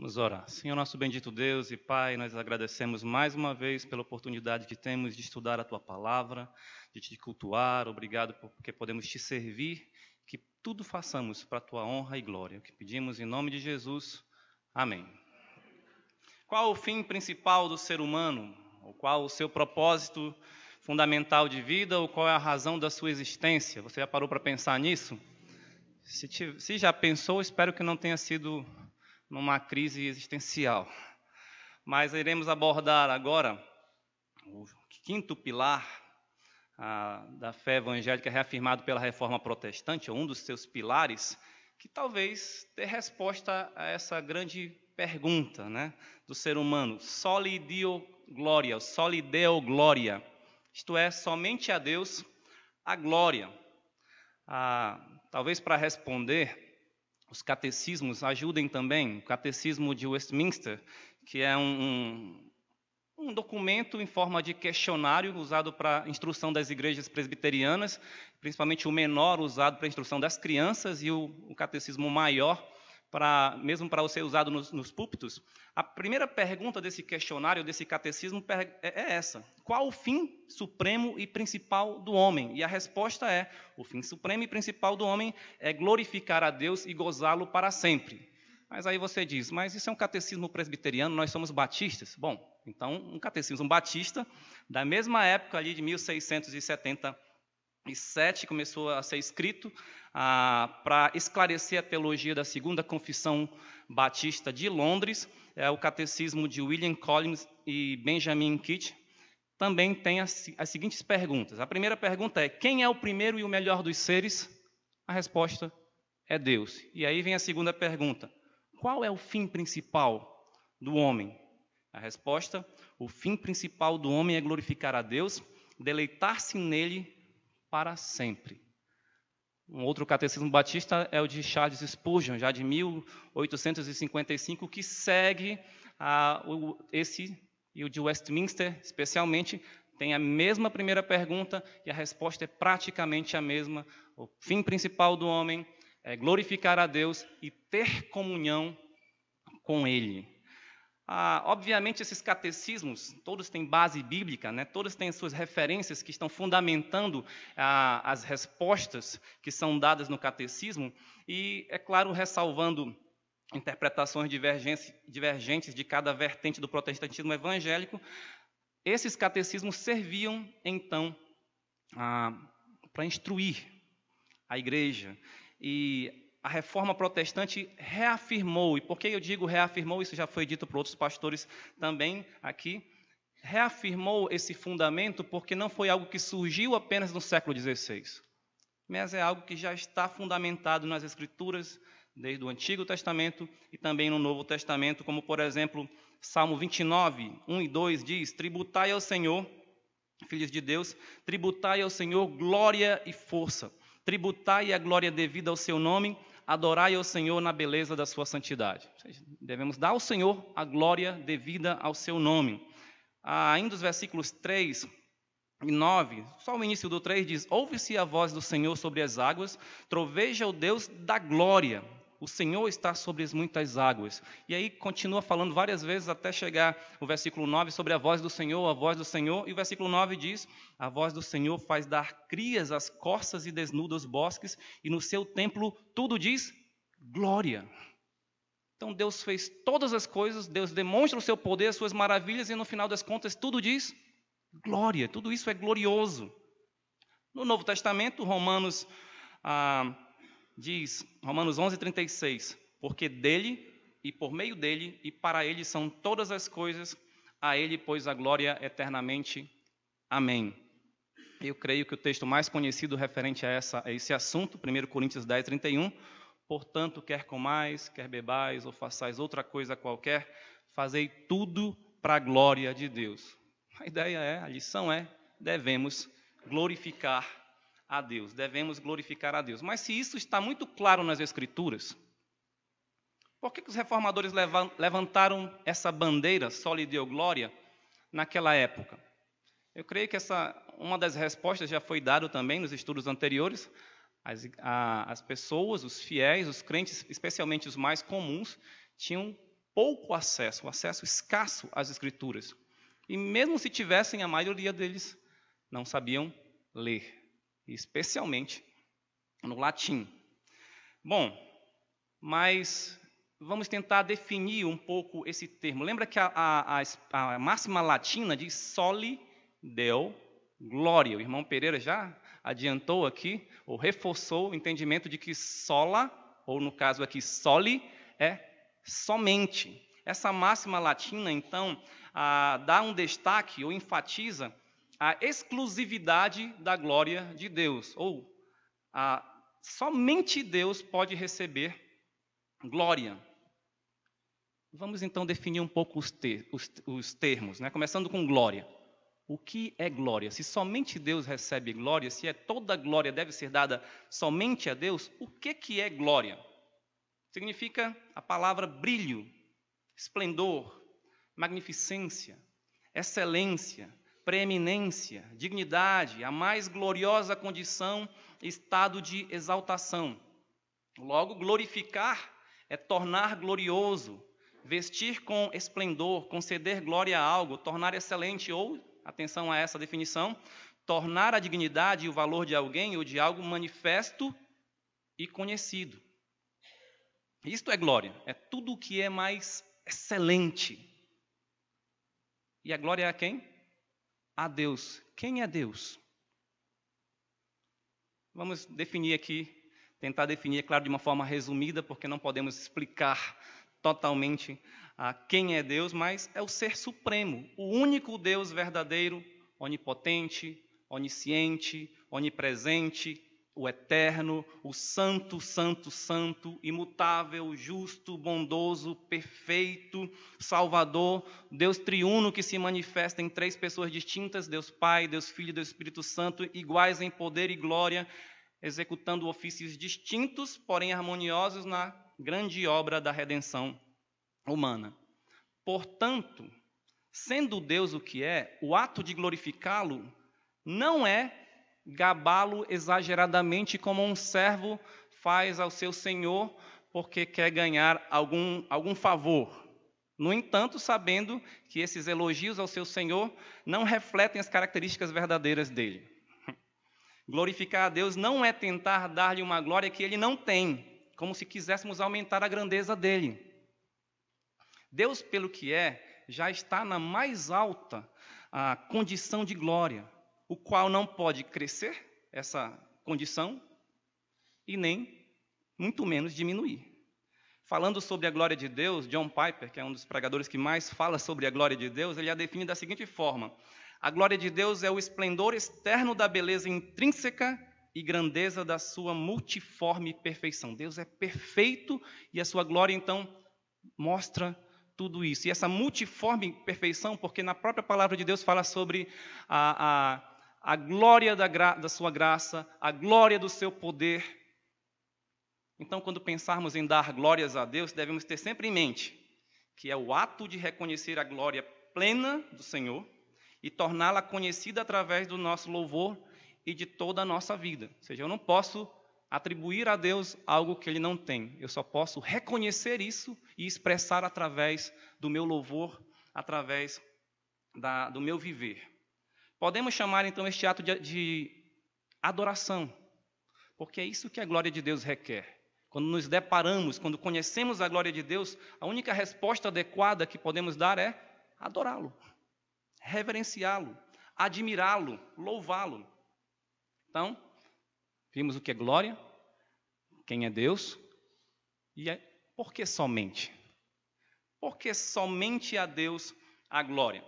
Vamos orar. Senhor, nosso bendito Deus e Pai, nós agradecemos mais uma vez pela oportunidade que temos de estudar a Tua Palavra, de Te cultuar. Obrigado porque podemos Te servir, que tudo façamos para a Tua honra e glória. O que pedimos em nome de Jesus. Amém. Qual o fim principal do ser humano? Ou qual o seu propósito fundamental de vida? Ou qual é a razão da sua existência? Você já parou para pensar nisso? Se já pensou, espero que não tenha sido numa crise existencial. Mas iremos abordar agora o quinto pilar da fé evangélica reafirmado pela Reforma Protestante, ou um dos seus pilares, que talvez dê resposta a essa grande pergunta, né, do ser humano: soli Deo gloria, soli Deo gloria, isto é, somente a Deus a glória. Talvez para responder, os catecismos ajudem também. O Catecismo de Westminster, que é um documento em forma de questionário usado para a instrução das igrejas presbiterianas, principalmente o menor usado para a instrução das crianças e o catecismo maior, mesmo para ser usado nos púlpitos. A primeira pergunta desse questionário, desse catecismo, é essa: qual o fim supremo e principal do homem? E a resposta é: o fim supremo e principal do homem é glorificar a Deus e gozá-lo para sempre. Mas aí você diz: mas isso é um catecismo presbiteriano, nós somos batistas. Bom, então um catecismo batista, da mesma época ali de 1677, começou a ser escrito para esclarecer a teologia da Segunda Confissão Batista de Londres. É o catecismo de William Collins e Benjamin Kitt. Também tem as seguintes perguntas. A primeira pergunta é: quem é o primeiro e o melhor dos seres? A resposta é Deus. E aí vem a segunda pergunta: qual é o fim principal do homem? A resposta: o fim principal do homem é glorificar a Deus, deleitar-se nele para sempre. Um outro catecismo batista é o de Charles Spurgeon, já de 1855, que segue esse, e o de Westminster, especialmente, tem a mesma primeira pergunta e a resposta é praticamente a mesma. O fim principal do homem é glorificar a Deus e ter comunhão com Ele. Obviamente, esses catecismos, todos têm base bíblica, né? Todos têm suas referências que estão fundamentando as respostas que são dadas no catecismo, e, é claro, ressalvando interpretações divergentes de cada vertente do protestantismo evangélico. Esses catecismos serviam, então, para instruir a igreja. E a Reforma Protestante reafirmou, e por que eu digo reafirmou, isso já foi dito por outros pastores também aqui, reafirmou esse fundamento porque não foi algo que surgiu apenas no século XVI, mas é algo que já está fundamentado nas Escrituras, desde o Antigo Testamento e também no Novo Testamento, como, por exemplo, Salmo 29, 1 e 2 diz: tributai ao Senhor, filhos de Deus, tributai ao Senhor glória e força, tributai a glória devida ao seu nome, adorai ao Senhor na beleza da sua santidade. Ou seja, devemos dar ao Senhor a glória devida ao seu nome. Ainda os versículos 3 e 9, só o início do 3 diz: ouve-se a voz do Senhor sobre as águas, troveja o Deus da glória, o Senhor está sobre as muitas águas. E aí continua falando várias vezes até chegar o versículo 9 sobre a voz do Senhor, e o versículo 9 diz: a voz do Senhor faz dar crias às corças e desnuda os bosques, e no seu templo tudo diz glória. Então Deus fez todas as coisas, Deus demonstra o seu poder, as suas maravilhas, e no final das contas tudo diz glória, tudo isso é glorioso. No Novo Testamento, Romanos 11:36, porque dele, e por meio dele, e para ele são todas as coisas, a ele, pois, a glória eternamente. Amém. Eu creio que o texto mais conhecido referente a esse assunto, 1 Coríntios 10:31, portanto, quer comais, quer bebais, ou façais outra coisa qualquer, fazei tudo para a glória de Deus. A lição é, devemos glorificar a Deus, devemos glorificar a Deus. Mas se isso está muito claro nas Escrituras, por que os reformadores levantaram essa bandeira, soli Deo gloria, naquela época? Eu creio que uma das respostas já foi dada também nos estudos anteriores. As pessoas, os fiéis, os crentes, especialmente os mais comuns, tinham pouco acesso, acesso escasso às Escrituras. E mesmo se tivessem, a maioria deles não sabiam ler, especialmente no latim. Bom, mas vamos tentar definir um pouco esse termo. Lembra que a máxima latina diz soli deo gloria. O irmão Pereira já adiantou aqui, ou reforçou o entendimento de que sola, ou no caso aqui soli, é somente. Essa máxima latina, então, dá um destaque ou enfatiza a exclusividade da glória de Deus, ou somente Deus pode receber glória. Vamos então definir um pouco os termos, né? Começando com glória. O que é glória? Se somente Deus recebe glória, se toda glória deve ser dada somente a Deus, o que é glória? Significa a palavra brilho, esplendor, magnificência, excelência, preeminência, dignidade, a mais gloriosa condição, estado de exaltação. Logo, glorificar é tornar glorioso, vestir com esplendor, conceder glória a algo, tornar excelente ou, atenção a essa definição, tornar a dignidade e o valor de alguém ou de algo manifesto e conhecido. Isto é glória, é tudo o que é mais excelente. E a glória é a quem? A Deus. Quem é Deus? Vamos definir aqui, tentar definir, é claro, de uma forma resumida, porque não podemos explicar totalmente quem é Deus, mas é o ser supremo, o único Deus verdadeiro, onipotente, onisciente, onipresente, o eterno, o santo, santo, santo, imutável, justo, bondoso, perfeito, salvador, Deus triuno que se manifesta em três pessoas distintas, Deus Pai, Deus Filho e Deus Espírito Santo, iguais em poder e glória, executando ofícios distintos, porém harmoniosos na grande obra da redenção humana. Portanto, sendo Deus o que é, o ato de glorificá-lo não é gabá-lo exageradamente como um servo faz ao seu senhor porque quer ganhar algum favor. No entanto, sabendo que esses elogios ao seu senhor não refletem as características verdadeiras dele. Glorificar a Deus não é tentar dar-lhe uma glória que ele não tem, como se quiséssemos aumentar a grandeza dele. Deus, pelo que é, já está na mais alta condição de glória, o qual não pode crescer, essa condição, e nem, muito menos, diminuir. Falando sobre a glória de Deus, John Piper, que é um dos pregadores que mais fala sobre a glória de Deus, ele a define da seguinte forma: a glória de Deus é o esplendor externo da beleza intrínseca e grandeza da sua multiforme perfeição. Deus é perfeito e a sua glória, então, mostra tudo isso. E essa multiforme perfeição, porque na própria palavra de Deus fala sobre a glória da sua graça, a glória do seu poder. Então, quando pensarmos em dar glórias a Deus, devemos ter sempre em mente que é o ato de reconhecer a glória plena do Senhor e torná-la conhecida através do nosso louvor e de toda a nossa vida. Ou seja, eu não posso atribuir a Deus algo que Ele não tem. Eu só posso reconhecer isso e expressar através do meu louvor, através do meu viver. Podemos chamar, então, este ato de adoração, porque é isso que a glória de Deus requer. Quando nos deparamos, quando conhecemos a glória de Deus, a única resposta adequada que podemos dar é adorá-lo, reverenciá-lo, admirá-lo, louvá-lo. Então, vimos o que é glória, quem é Deus, e por que somente? Porque somente a Deus a glória.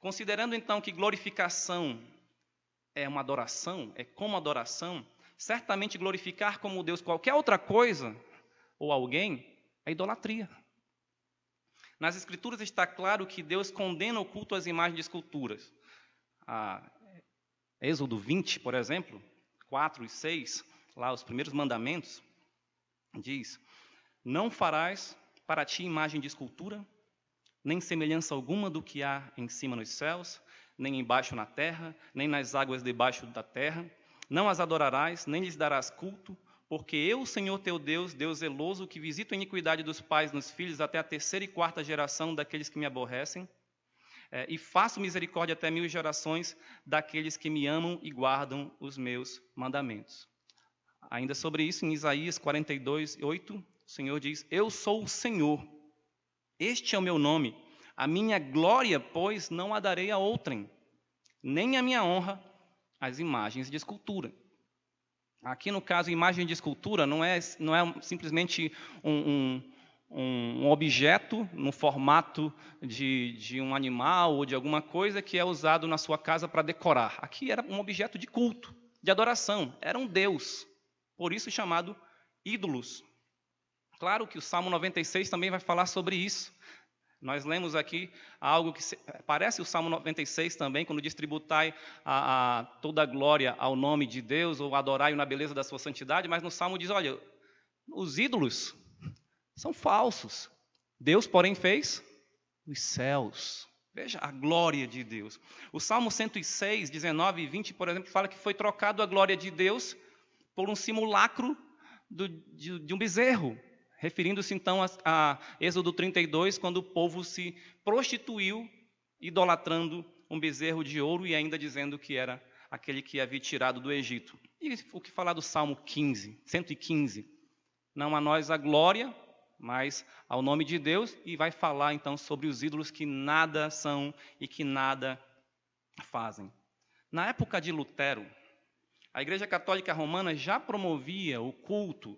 Considerando então que glorificação é uma adoração, é como adoração, certamente glorificar como Deus qualquer outra coisa ou alguém é idolatria. Nas Escrituras está claro que Deus condena o culto às imagens de esculturas. Êxodo 20, por exemplo, 4 e 6, lá os primeiros mandamentos, diz: não farás para ti imagem de escultura, nem semelhança alguma do que há em cima nos céus, nem embaixo na terra, nem nas águas debaixo da terra. Não as adorarás, nem lhes darás culto, Porque eu, Senhor teu Deus, Deus zeloso, que visito a iniquidade dos pais nos filhos até a 3ª e 4ª geração daqueles que me aborrecem, e faço misericórdia até 1000 gerações daqueles que me amam e guardam os meus mandamentos. Ainda sobre isso, em Isaías 42:8, o Senhor diz: Eu sou o Senhor, este é o meu nome, a minha glória, pois, não a darei a outrem, nem a minha honra às imagens de escultura. Aqui, no caso, imagem de escultura não é simplesmente um objeto no formato de um animal ou de alguma coisa que é usado na sua casa para decorar. Aqui era um objeto de culto, de adoração. Era um Deus, por isso chamado ídolos. Claro que o Salmo 96 também vai falar sobre isso. Nós lemos aqui algo que parece o Salmo 96 também, quando diz tributai toda a glória ao nome de Deus, ou adorai-o na beleza da sua santidade, mas no Salmo diz, olha, os ídolos são falsos. Deus, porém, fez os céus. Veja a glória de Deus. O Salmo 106, 19 e 20, por exemplo, fala que foi trocado a glória de Deus por um simulacro de um bezerro. Referindo-se então a Êxodo 32, quando o povo se prostituiu, idolatrando um bezerro de ouro e ainda dizendo que era aquele que havia tirado do Egito. E o que falar do Salmo 115? Não a nós a glória, mas ao nome de Deus, e vai falar então sobre os ídolos que nada são e que nada fazem. Na época de Lutero, a Igreja Católica Romana já promovia o culto,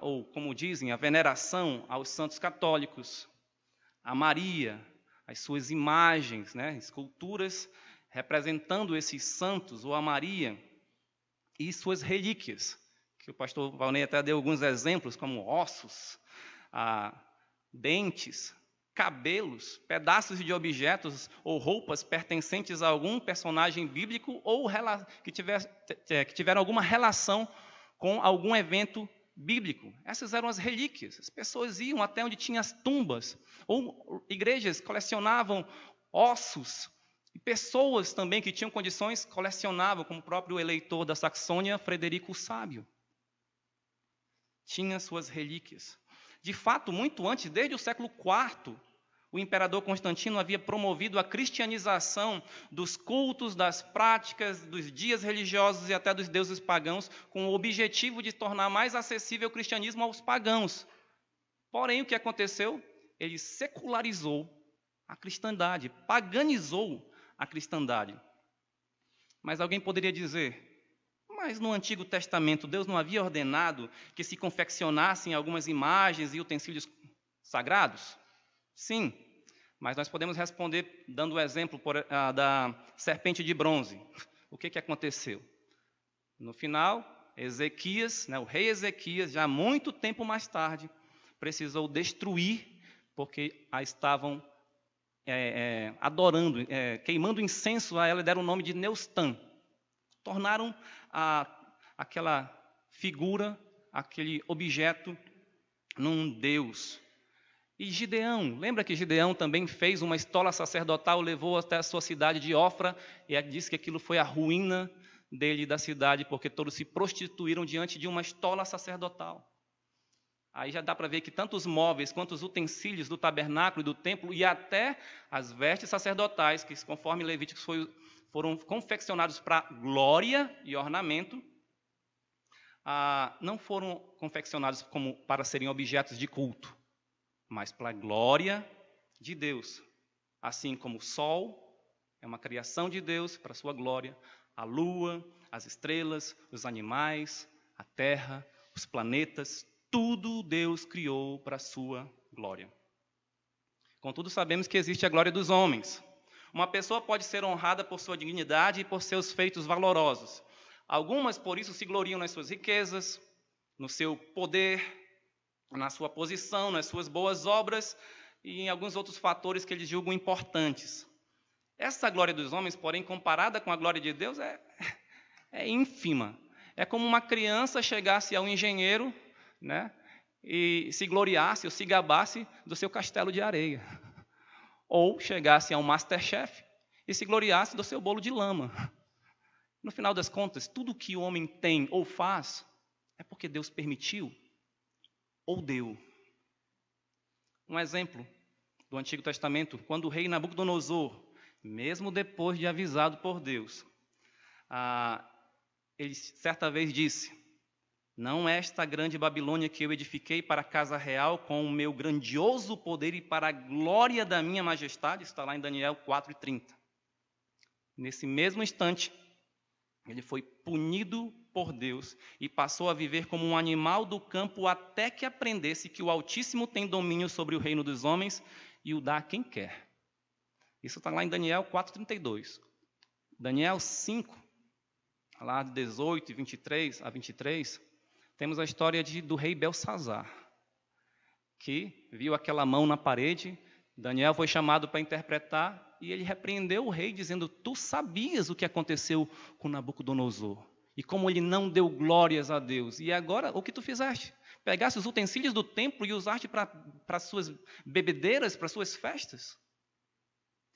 ou como dizem, a veneração aos santos católicos, a Maria, as suas imagens, esculturas representando esses santos, ou a Maria, e suas relíquias, que o pastor Valnei até deu alguns exemplos, como ossos, dentes, cabelos, pedaços de objetos ou roupas pertencentes a algum personagem bíblico ou que tiveram alguma relação com algum evento bíblico. Essas eram as relíquias. As pessoas iam até onde tinha as tumbas, ou igrejas colecionavam ossos, e pessoas também que tinham condições colecionavam, como o próprio eleitor da Saxônia, Frederico o Sábio. Tinha suas relíquias. De fato, muito antes, desde o século IV, o imperador Constantino havia promovido a cristianização dos cultos, das práticas, dos dias religiosos e até dos deuses pagãos, com o objetivo de tornar mais acessível o cristianismo aos pagãos. Porém, o que aconteceu? Ele secularizou a cristandade, paganizou a cristandade. Mas alguém poderia dizer, mas no Antigo Testamento Deus não havia ordenado que se confeccionassem algumas imagens e utensílios sagrados? Sim, mas nós podemos responder dando o exemplo da serpente de bronze. O que aconteceu? No final, Ezequias, o rei Ezequias, já muito tempo mais tarde, precisou destruir, porque a estavam adorando, queimando incenso a ela, deram o nome de Neustã. Tornaram aquela figura, aquele objeto, num deus. E Gideão, lembra que Gideão também fez uma estola sacerdotal, levou até a sua cidade de Ofra, e disse que aquilo foi a ruína dele e da cidade, porque todos se prostituíram diante de uma estola sacerdotal. Aí já dá para ver que tanto os móveis quanto os utensílios do tabernáculo e do templo, e até as vestes sacerdotais, que conforme Levíticos foram confeccionados para glória e ornamento, não foram confeccionados como para serem objetos de culto, mas para a glória de Deus. Assim como o sol é uma criação de Deus para a sua glória, a lua, as estrelas, os animais, a terra, os planetas, tudo Deus criou para a sua glória. Contudo, sabemos que existe a glória dos homens. Uma pessoa pode ser honrada por sua dignidade e por seus feitos valorosos. Algumas, por isso, se gloriam nas suas riquezas, no seu poder, na sua posição, nas suas boas obras e em alguns outros fatores que eles julgam importantes. Essa glória dos homens, porém, comparada com a glória de Deus, é ínfima. É como uma criança chegasse a um engenheiro, e se gloriasse ou se gabasse do seu castelo de areia. Ou chegasse a um Masterchef e se gloriasse do seu bolo de lama. No final das contas, tudo que o homem tem ou faz É porque Deus permitiu ou deu? Um exemplo do Antigo Testamento, quando o rei Nabucodonosor, mesmo depois de avisado por Deus, ele certa vez disse: não é esta grande Babilônia que eu edifiquei para a casa real com o meu grandioso poder e para a glória da minha majestade? Está lá em Daniel 4:30. Nesse mesmo instante, ele foi punido por Deus e passou a viver como um animal do campo até que aprendesse que o Altíssimo tem domínio sobre o reino dos homens e o dá a quem quer. Isso está lá em Daniel 4:32. Daniel 5, lá de 18 e 23 a 23, temos a história do rei Belsazar, que viu aquela mão na parede. Daniel foi chamado para interpretar e ele repreendeu o rei, dizendo: tu sabias o que aconteceu com Nabucodonosor e como ele não deu glórias a Deus. E agora, o que tu fizeste? Pegaste os utensílios do templo e usaste para as suas bebedeiras, para as suas festas?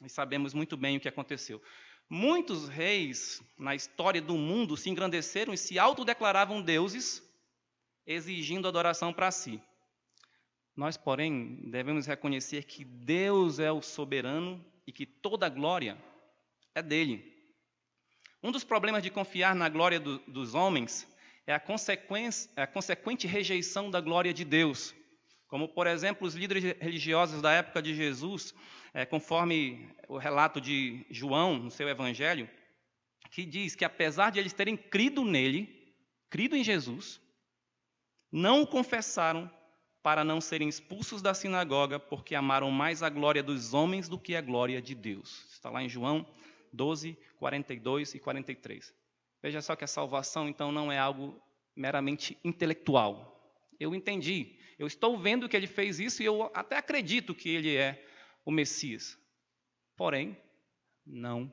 E sabemos muito bem o que aconteceu. Muitos reis na história do mundo se engrandeceram e se autodeclaravam deuses, exigindo adoração para si. Nós, porém, devemos reconhecer que Deus é o soberano e que toda a glória é dele. Um dos problemas de confiar na glória dos homens é a consequente rejeição da glória de Deus. Como, por exemplo, os líderes religiosos da época de Jesus, conforme o relato de João no seu evangelho, que diz que apesar de eles terem crido nele, crido em Jesus, não o confessaram para não serem expulsos da sinagoga, porque amaram mais a glória dos homens do que a glória de Deus. Está lá em João 12, 42 e 43. Veja só que a salvação, então, não é algo meramente intelectual. Eu entendi, eu estou vendo que ele fez isso e eu até acredito que ele é o Messias. Porém, não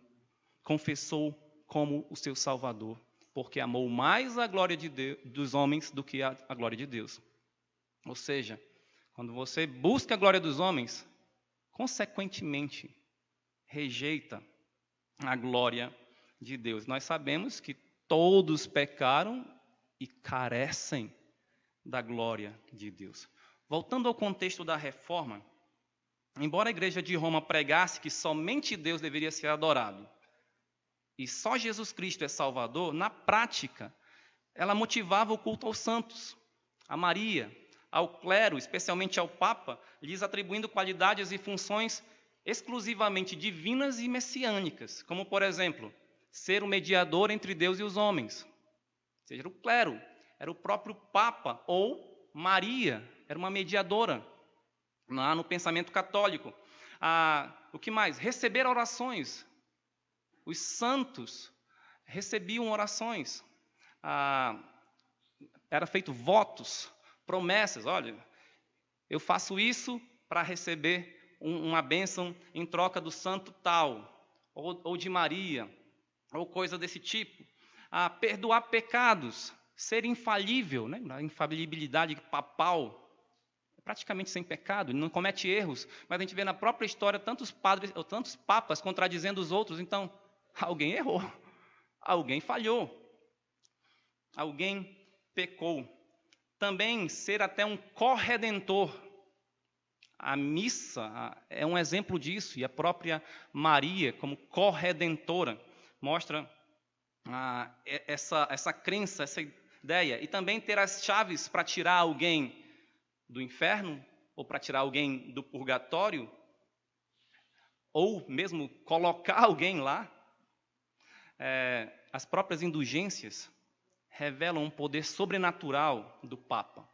confessou como o seu Salvador, porque amou mais a glória dos homens do que a glória de Deus. Ou seja, quando você busca a glória dos homens, consequentemente, rejeita a glória de Deus. Nós sabemos que todos pecaram e carecem da glória de Deus. Voltando ao contexto da reforma, embora a igreja de Roma pregasse que somente Deus deveria ser adorado e só Jesus Cristo é Salvador, na prática, ela motivava o culto aos santos, a Maria, ao clero, especialmente ao Papa, lhes atribuindo qualidades e funções exclusivamente divinas e messiânicas, como, por exemplo, ser o mediador entre Deus e os homens. Ou seja, o clero era o próprio Papa, ou Maria era uma mediadora no pensamento católico. O que mais? Receber orações. Os santos recebiam orações. Era feito votos, promessas. Olha, eu faço isso para receber uma bênção em troca do santo tal, ou de Maria, ou coisa desse tipo. Perdoar pecados, ser infalível, né? A infalibilidade papal, praticamente sem pecado, ele não comete erros, mas a gente vê na própria história tantos padres ou tantos papas contradizendo os outros. Então, alguém errou, alguém falhou, alguém pecou. Também ser até um corredentor. A missa é um exemplo disso, e a própria Maria, como corredentora, mostra essa crença, essa ideia. E também ter as chaves para tirar alguém do inferno, ou para tirar alguém do purgatório, ou mesmo colocar alguém lá. As próprias indulgências revelam um poder sobrenatural do Papa.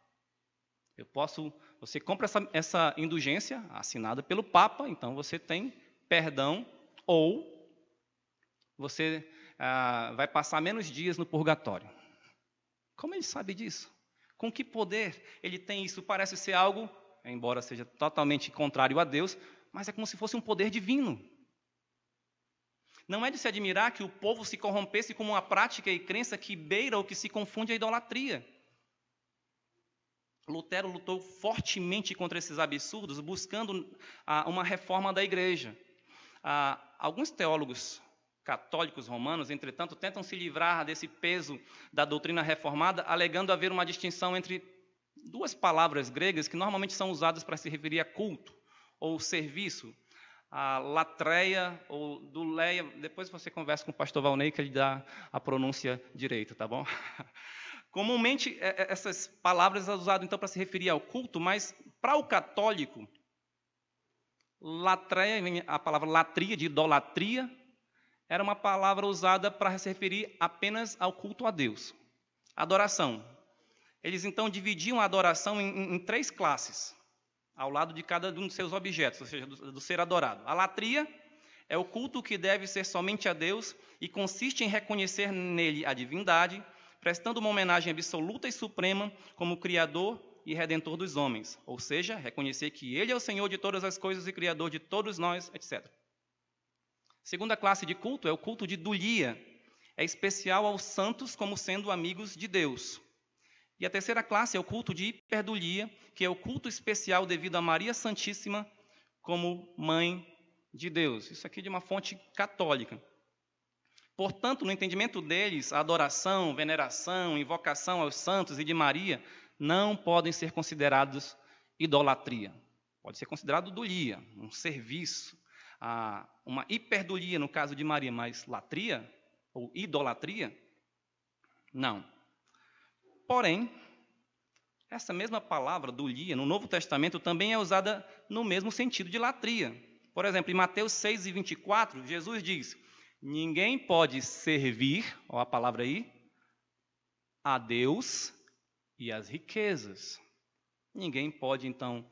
Você compra essa indulgência assinada pelo Papa, então você tem perdão, ou você vai passar menos dias no purgatório. Como ele sabe disso? Com que poder ele tem isso? Parece ser algo, embora seja totalmente contrário a Deus, mas é como se fosse um poder divino. Não é de se admirar que o povo se corrompesse com uma prática e crença que beira ou que se confunde a idolatria. Lutero lutou fortemente contra esses absurdos, buscando uma reforma da igreja. Alguns teólogos católicos romanos, entretanto, tentam se livrar desse peso da doutrina reformada, alegando haver uma distinção entre duas palavras gregas que normalmente são usadas para se referir a culto ou serviço. A latreia ou duleia, depois você conversa com o pastor Valnei que ele dá a pronúncia direita, tá bom? Comumente, essas palavras são usadas então para se referir ao culto, mas para o católico, latreia, vem a palavra latria, de idolatria, era uma palavra usada para se referir apenas ao culto a Deus. Adoração. Eles então dividiam a adoração em três classes, ao lado de cada um dos seus objetos, ou seja, do ser adorado. A latria é o culto que deve ser somente a Deus e consiste em reconhecer nele a divindade, prestando uma homenagem absoluta e suprema como Criador e Redentor dos homens, ou seja, reconhecer que Ele é o Senhor de todas as coisas e Criador de todos nós, etc. Segunda classe de culto é o culto de dulia, é especial aos santos como sendo amigos de Deus. E a terceira classe é o culto de hiperdulia, que é o culto especial devido a Maria Santíssima como Mãe de Deus. Isso aqui de uma fonte católica. Portanto, no entendimento deles, a adoração, veneração, invocação aos santos e de Maria não podem ser considerados idolatria. Pode ser considerado dulia, um serviço, uma hiperdulia no caso de Maria, mas latria ou idolatria, não. Porém, essa mesma palavra, dulia, no Novo Testamento também é usada no mesmo sentido de latria. Por exemplo, em Mateus 6:24, Jesus diz: ninguém pode servir, ó a palavra aí, a Deus e as riquezas. Ninguém pode, então,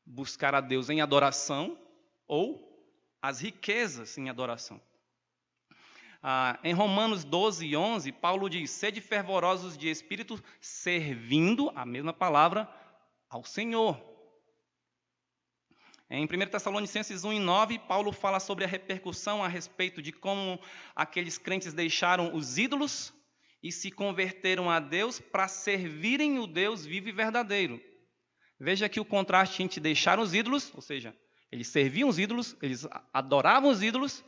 buscar a Deus em adoração ou as riquezas em adoração. Em Romanos 12:11, Paulo diz: sede fervorosos de espírito, servindo, a mesma palavra, ao Senhor. Em 1 Tessalonicenses 1:9, Paulo fala sobre a repercussão a respeito de como aqueles crentes deixaram os ídolos e se converteram a Deus para servirem o Deus vivo e verdadeiro. Veja aqui o contraste entre deixar os ídolos, ou seja, eles serviam os ídolos, eles adoravam os ídolos,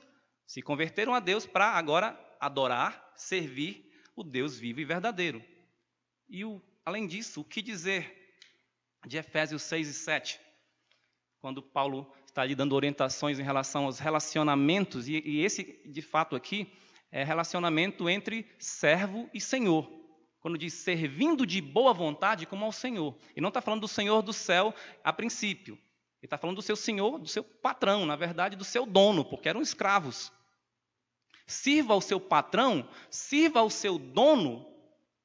se converteram a Deus para agora adorar, servir o Deus vivo e verdadeiro. E além disso, o que dizer de Efésios 6:7? Quando Paulo está ali dando orientações em relação aos relacionamentos, e esse, de fato, aqui é relacionamento entre servo e senhor. Quando diz servindo de boa vontade como ao Senhor. E não está falando do Senhor do céu a princípio. Ele está falando do seu senhor, do seu patrão, na verdade, do seu dono, porque eram escravos. Sirva ao seu patrão, sirva ao seu dono,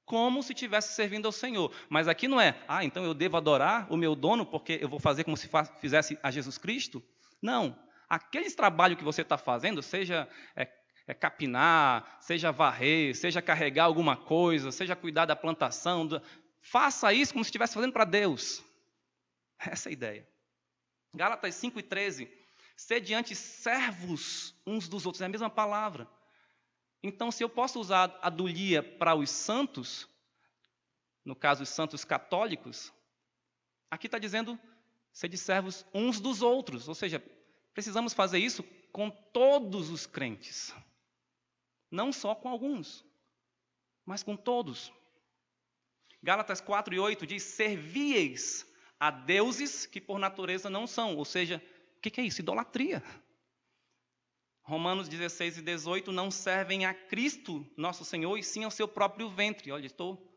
como se estivesse servindo ao Senhor. Mas aqui não é, então eu devo adorar o meu dono porque eu vou fazer como se fizesse a Jesus Cristo? Não. Aqueles trabalhos que você está fazendo, seja capinar, seja varrer, seja carregar alguma coisa, seja cuidar da plantação, faça isso como se estivesse fazendo para Deus. Essa é a ideia. Gálatas 5:13, sede antes servos uns dos outros, é a mesma palavra. Então, se eu posso usar a dulia para os santos, no caso os santos católicos, aqui está dizendo sede servos uns dos outros, ou seja, precisamos fazer isso com todos os crentes. Não só com alguns, mas com todos. Gálatas 4:8 diz, servieis a deuses que por natureza não são. Ou seja, o que é isso? Idolatria. Romanos 16:18, não servem a Cristo, nosso Senhor, e sim ao seu próprio ventre. Olha, estou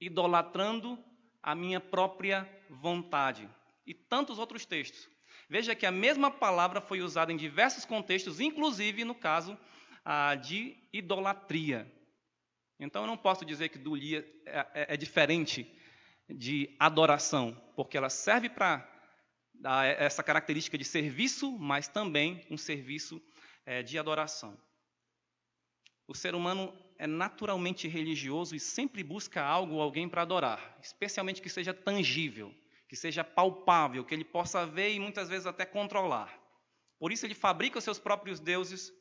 idolatrando a minha própria vontade. E tantos outros textos. Veja que a mesma palavra foi usada em diversos contextos, inclusive no caso de idolatria. Então eu não posso dizer que dulia é diferente de adoração, porque ela serve para dar essa característica de serviço, mas também um serviço de adoração. O ser humano é naturalmente religioso e sempre busca algo ou alguém para adorar, especialmente que seja tangível, que seja palpável, que ele possa ver e muitas vezes até controlar. Por isso ele fabrica os seus próprios deuses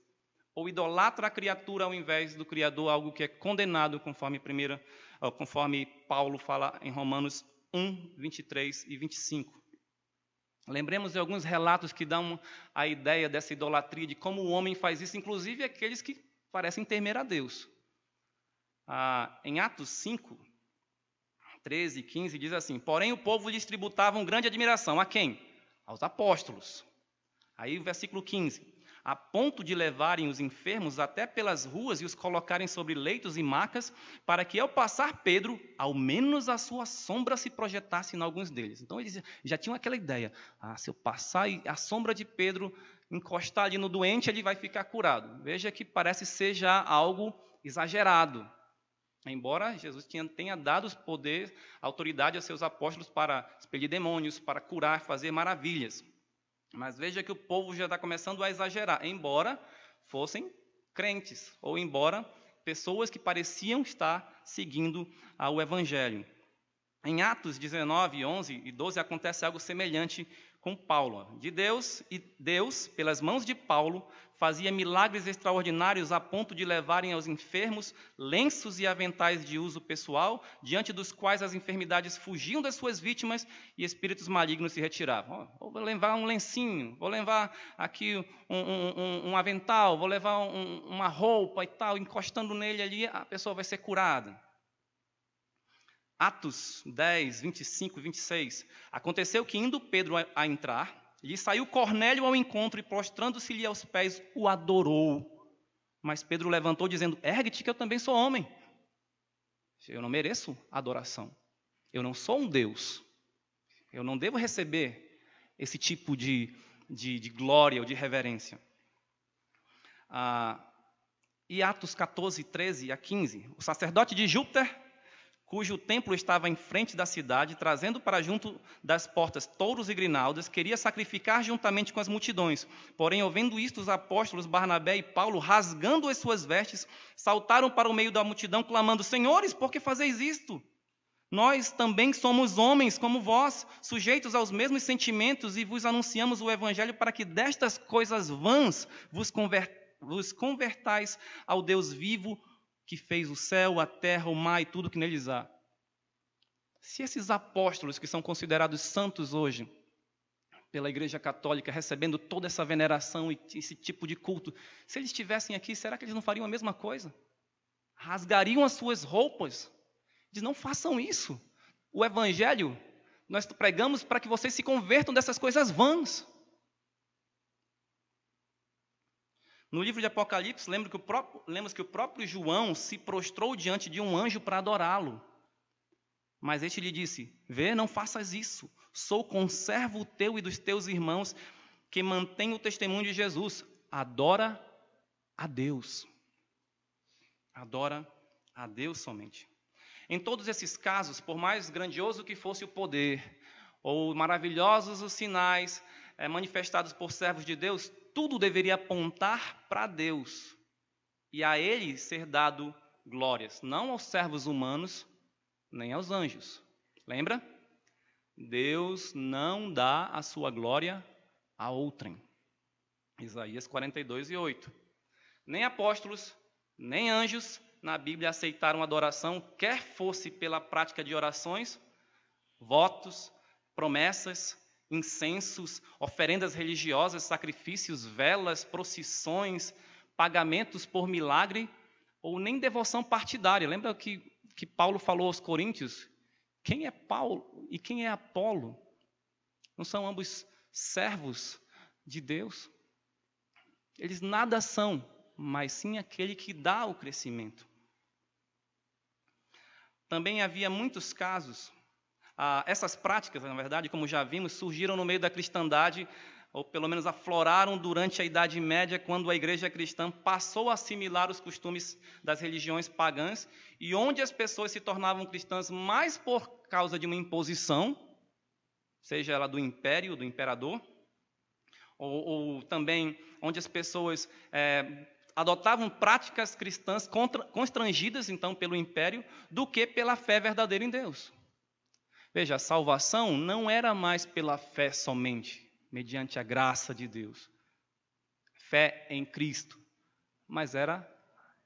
ou idolatra a criatura ao invés do Criador, algo que é condenado conforme Paulo fala em Romanos 1:23 e 25. Lembremos de alguns relatos que dão a ideia dessa idolatria, de como o homem faz isso, inclusive aqueles que parecem temer a Deus. Em Atos 5, 13 e 15, diz assim: porém o povo lhes tributava grande admiração. A quem? Aos apóstolos. Aí o versículo 15: a ponto de levarem os enfermos até pelas ruas e os colocarem sobre leitos e macas, para que ao passar Pedro, ao menos a sua sombra se projetasse em alguns deles. Então eles já tinham aquela ideia: se eu passar e a sombra de Pedro encostar ali no doente, ele vai ficar curado. Veja que parece ser já algo exagerado. Embora Jesus tenha dado poder, autoridade aos seus apóstolos para expelir demônios, para curar, fazer maravilhas. Mas veja que o povo já está começando a exagerar, embora fossem crentes, ou embora pessoas que pareciam estar seguindo o Evangelho. Em Atos 19, 11 e 12, acontece algo semelhante com Paulo. Deus, pelas mãos de Paulo, fazia milagres extraordinários a ponto de levarem aos enfermos lenços e aventais de uso pessoal, diante dos quais as enfermidades fugiam das suas vítimas e espíritos malignos se retiravam. Vou levar um lencinho, vou levar aqui um avental, vou levar uma roupa e tal, encostando nele ali, a pessoa vai ser curada. Atos 10, 25 e 26. Aconteceu que, indo Pedro a entrar, lhe saiu Cornélio ao encontro e, prostrando-se-lhe aos pés, o adorou. Mas Pedro levantou, dizendo: ergue-te, que eu também sou homem. Eu não mereço adoração. Eu não sou um Deus. Eu não devo receber esse tipo de glória ou de reverência. E Atos 14, 13 a 15. O sacerdote de Júpiter, cujo templo estava em frente da cidade, trazendo para junto das portas touros e grinaldas, queria sacrificar juntamente com as multidões. Porém, ouvindo isto, os apóstolos Barnabé e Paulo, rasgando as suas vestes, saltaram para o meio da multidão, clamando: senhores, por que fazeis isto? Nós também somos homens como vós, sujeitos aos mesmos sentimentos, e vos anunciamos o evangelho para que destas coisas vãs vos convertais ao Deus vivo, que fez o céu, a terra, o mar e tudo que neles há. Se esses apóstolos que são considerados santos hoje, pela Igreja Católica, recebendo toda essa veneração e esse tipo de culto, se eles estivessem aqui, será que eles não fariam a mesma coisa? Rasgariam as suas roupas? Diz: não façam isso. O Evangelho, nós pregamos para que vocês se convertam dessas coisas vãs. No livro de Apocalipse, lembra que o próprio João se prostrou diante de um anjo para adorá-lo. Mas este lhe disse: vê, não faças isso. Sou conservo teu e dos teus irmãos, que mantém o testemunho de Jesus. Adora a Deus. Adora a Deus somente. Em todos esses casos, por mais grandioso que fosse o poder, ou maravilhosos os sinais manifestados por servos de Deus, tudo deveria apontar para Deus e a Ele ser dado glórias, não aos servos humanos, nem aos anjos. Lembra? Deus não dá a sua glória a outrem. Isaías 42, 8. Nem apóstolos, nem anjos na Bíblia aceitaram adoração, quer fosse pela prática de orações, votos, promessas, incensos, oferendas religiosas, sacrifícios, velas, procissões, pagamentos por milagre, ou nem devoção partidária. Lembra que Paulo falou aos Coríntios? Quem é Paulo e quem é Apolo? Não são ambos servos de Deus? Eles nada são, mas sim aquele que dá o crescimento. Também havia muitos casos. Essas práticas, na verdade, como já vimos, surgiram no meio da cristandade, ou pelo menos afloraram durante a Idade Média, quando a igreja cristã passou a assimilar os costumes das religiões pagãs, e onde as pessoas se tornavam cristãs mais por causa de uma imposição, seja ela do império, do imperador, ou também onde as pessoas adotavam práticas cristãs constrangidas, então, pelo império, do que pela fé verdadeira em Deus. Veja, a salvação não era mais pela fé somente, mediante a graça de Deus. Fé em Cristo. Mas era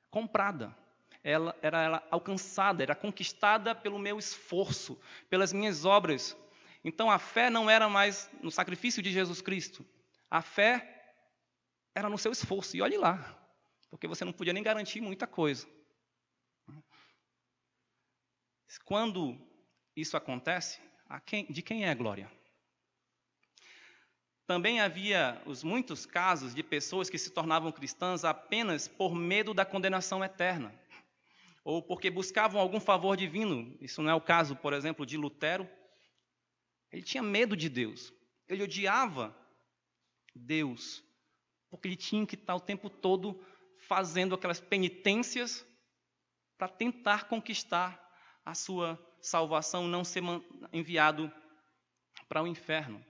comprada. Ela era alcançada, era conquistada pelo meu esforço, pelas minhas obras. Então a fé não era mais no sacrifício de Jesus Cristo. A fé era no seu esforço. E olhe lá. porque você não podia nem garantir muita coisa. Quando isso acontece, de quem é a glória? Também havia muitos casos de pessoas que se tornavam cristãs apenas por medo da condenação eterna, ou porque buscavam algum favor divino. Isso não é o caso, por exemplo, de Lutero. Ele tinha medo de Deus, ele odiava Deus, porque ele tinha que estar o tempo todo fazendo aquelas penitências para tentar conquistar a sua salvação, não ser enviado para o inferno.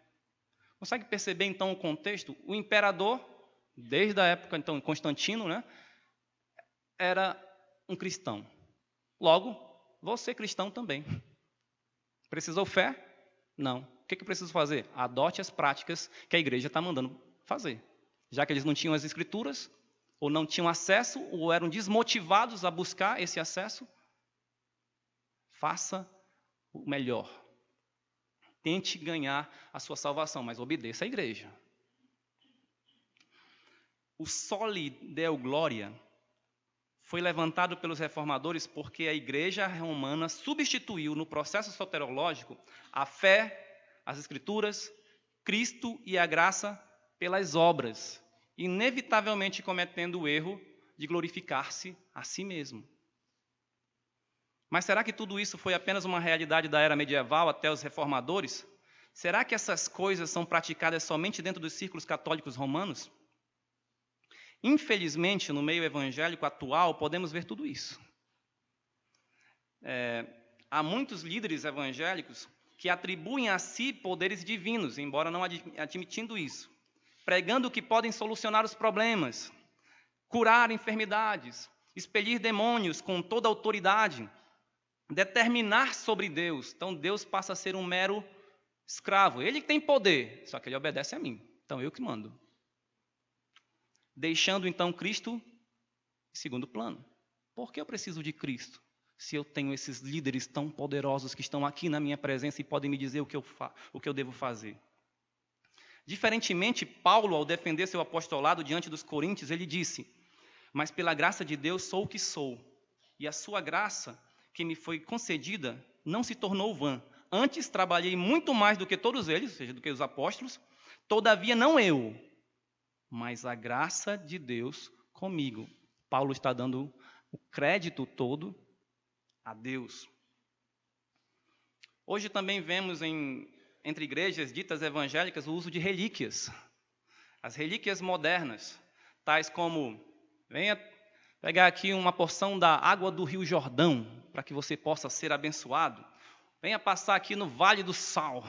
Consegue perceber, então, o contexto? O imperador, desde a época, então, Constantino, né, era um cristão. Logo, você cristão também. Precisou fé? Não. O que eu preciso fazer? Adote as práticas que a igreja está mandando fazer. Já que eles não tinham as escrituras, ou não tinham acesso, ou eram desmotivados a buscar esse acesso, faça o melhor. Tente ganhar a sua salvação, mas obedeça à igreja. O Soli Deo Gloria foi levantado pelos reformadores porque a igreja romana substituiu no processo soterológico a fé, as escrituras, Cristo e a graça pelas obras, inevitavelmente cometendo o erro de glorificar-se a si mesmo. Mas será que tudo isso foi apenas uma realidade da era medieval até os reformadores? Será que essas coisas são praticadas somente dentro dos círculos católicos romanos? Infelizmente, no meio evangélico atual, podemos ver tudo isso. Há muitos líderes evangélicos que atribuem a si poderes divinos, embora não admitindo isso, pregando que podem solucionar os problemas, curar enfermidades, expelir demônios com toda a autoridade, determinar sobre Deus. Então Deus passa a ser um mero escravo. Ele tem poder, só que ele obedece a mim. Então eu que mando. Deixando então Cristo em segundo plano. Por que eu preciso de Cristo? Se eu tenho esses líderes tão poderosos que estão aqui na minha presença e podem me dizer o que eu devo fazer. Diferentemente, Paulo, ao defender seu apostolado diante dos coríntios, ele disse: mas pela graça de Deus sou o que sou, e a sua graça que me foi concedida não se tornou vã. Antes trabalhei muito mais do que todos eles, ou seja, do que os apóstolos, todavia não eu, mas a graça de Deus comigo. Paulo está dando o crédito todo a Deus. Hoje também vemos entre igrejas ditas evangélicas o uso de relíquias. As relíquias modernas, tais como, venha pegar aqui uma porção da água do Rio Jordão, para que você possa ser abençoado. Venha passar aqui no Vale do Sal,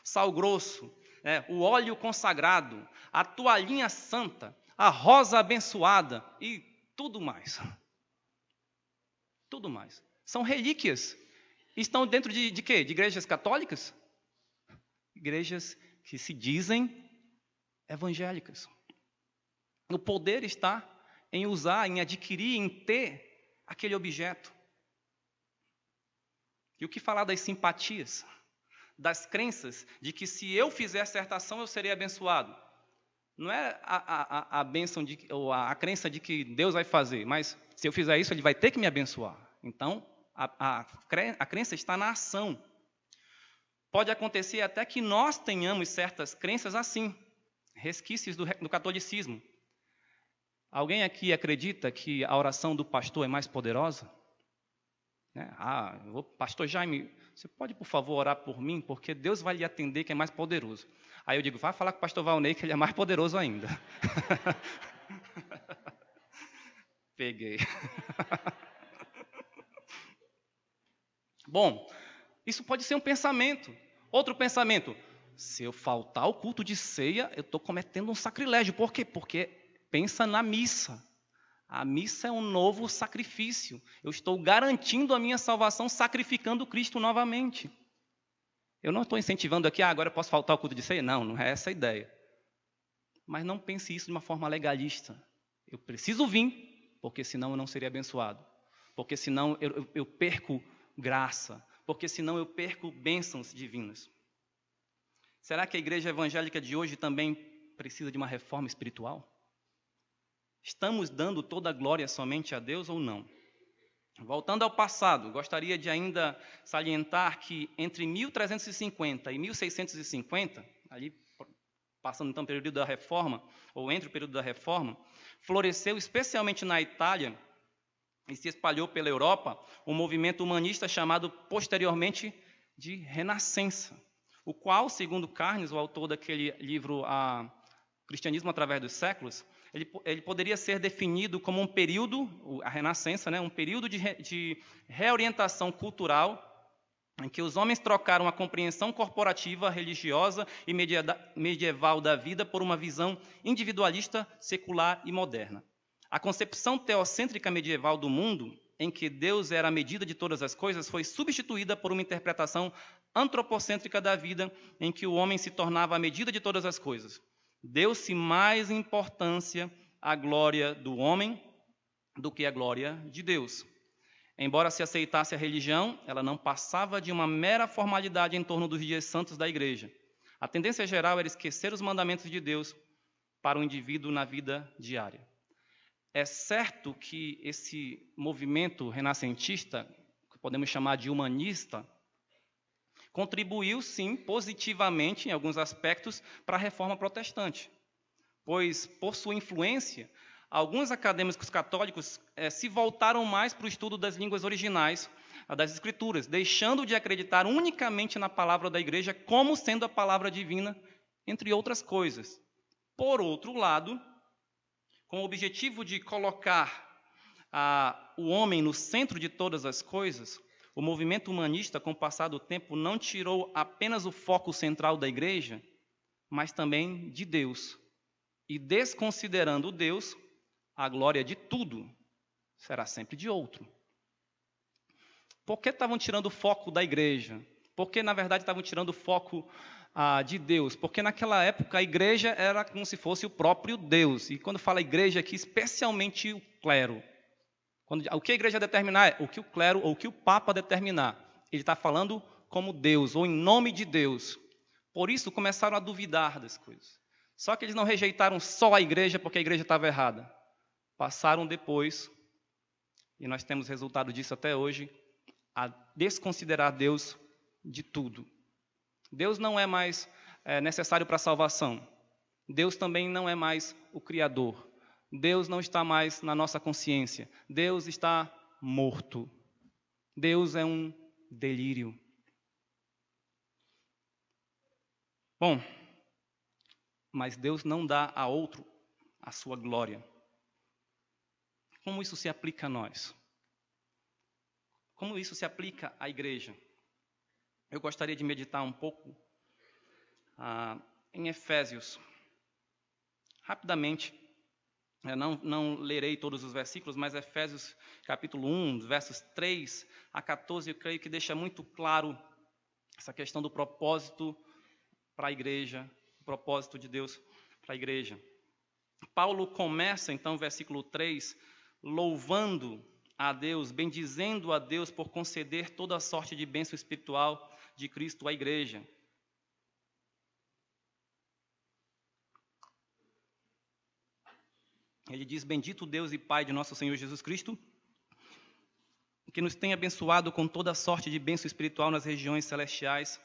sal grosso, o óleo consagrado, a toalhinha santa, a rosa abençoada e tudo mais. Tudo mais. São relíquias. Estão dentro de quê? De igrejas católicas? Igrejas que se dizem evangélicas. O poder está em usar, em adquirir, em ter aquele objeto. E o que falar das simpatias, das crenças, de que se eu fizer certa ação eu serei abençoado? Não é a bênção ou a crença de que Deus vai fazer, mas se eu fizer isso ele vai ter que me abençoar. Então, a crença está na ação. Pode acontecer até que nós tenhamos certas crenças assim, resquícios do catolicismo. Alguém aqui acredita que a oração do pastor é mais poderosa? Pastor Jaime, você pode, por favor, orar por mim? Porque Deus vai lhe atender, que é mais poderoso. Aí eu digo, vai falar com o pastor Valnei, que ele é mais poderoso ainda. Peguei. Bom, isso pode ser um pensamento. Outro pensamento, se eu faltar ao culto de ceia, eu estou cometendo um sacrilégio. Por quê? Porque pensa na missa. A missa é um novo sacrifício. Eu estou garantindo a minha salvação sacrificando Cristo novamente. Eu não estou incentivando aqui, agora eu posso faltar ao culto de ceia. Não, não é essa a ideia. Mas não pense isso de uma forma legalista. Eu preciso vir, porque senão eu não seria abençoado. Porque senão eu perco graça. Porque senão eu perco bênçãos divinas. Será que a igreja evangélica de hoje também precisa de uma reforma espiritual? Estamos dando toda a glória somente a Deus ou não? Voltando ao passado, gostaria de ainda salientar que entre 1350 e 1650, ali passando então o período da Reforma, ou entre o período da Reforma, floresceu especialmente na Itália e se espalhou pela Europa um movimento humanista chamado posteriormente de Renascença, o qual, segundo Carnes, o autor daquele livro Cristianismo através dos séculos, ele poderia ser definido como um período, a Renascença, né, um período de reorientação cultural em que os homens trocaram a compreensão corporativa, religiosa e medieval da vida por uma visão individualista, secular e moderna. A concepção teocêntrica medieval do mundo, em que Deus era a medida de todas as coisas, foi substituída por uma interpretação antropocêntrica da vida, em que o homem se tornava a medida de todas as coisas. Deu-se mais importância à glória do homem do que à glória de Deus. Embora se aceitasse a religião, ela não passava de uma mera formalidade em torno dos dias santos da igreja. A tendência geral era esquecer os mandamentos de Deus para o indivíduo na vida diária. É certo que esse movimento renascentista, que podemos chamar de humanista, contribuiu, sim, positivamente, em alguns aspectos, para a reforma protestante, pois, por sua influência, alguns acadêmicos católicos se voltaram mais para o estudo das línguas originais das Escrituras, deixando de acreditar unicamente na palavra da Igreja como sendo a palavra divina, entre outras coisas. Por outro lado, com o objetivo de colocar o homem no centro de todas as coisas, o movimento humanista, com o passar do tempo, não tirou apenas o foco central da igreja, mas também de Deus. E desconsiderando Deus, a glória de tudo será sempre de outro. Por que estavam tirando o foco da igreja? Porque, na verdade, estavam tirando o foco de Deus? Porque naquela época a igreja era como se fosse o próprio Deus. E quando fala igreja aqui, especialmente o clero. O que a igreja determinar é o que o clero ou o que o Papa determinar. Ele está falando como Deus, ou em nome de Deus. Por isso começaram a duvidar das coisas. Só que eles não rejeitaram só a igreja porque a igreja estava errada. Passaram depois, e nós temos resultado disso até hoje, a desconsiderar Deus de tudo. Deus não é mais necessário para a salvação. Deus também não é mais o Criador. Deus não está mais na nossa consciência. Deus está morto. Deus é um delírio. Bom, mas Deus não dá a outro a sua glória. Como isso se aplica a nós? Como isso se aplica à igreja? Eu gostaria de meditar um pouco em Efésios. Rapidamente, eu não lerei todos os versículos, mas Efésios capítulo 1, versos 3 a 14, eu creio que deixa muito claro essa questão do propósito para a igreja, o propósito de Deus para a igreja. Paulo começa, então, versículo 3, louvando a Deus, bendizendo a Deus por conceder toda a sorte de bênção espiritual de Cristo à igreja. Ele diz, bendito Deus e Pai de nosso Senhor Jesus Cristo, que nos tem abençoado com toda a sorte de bênção espiritual nas regiões celestiais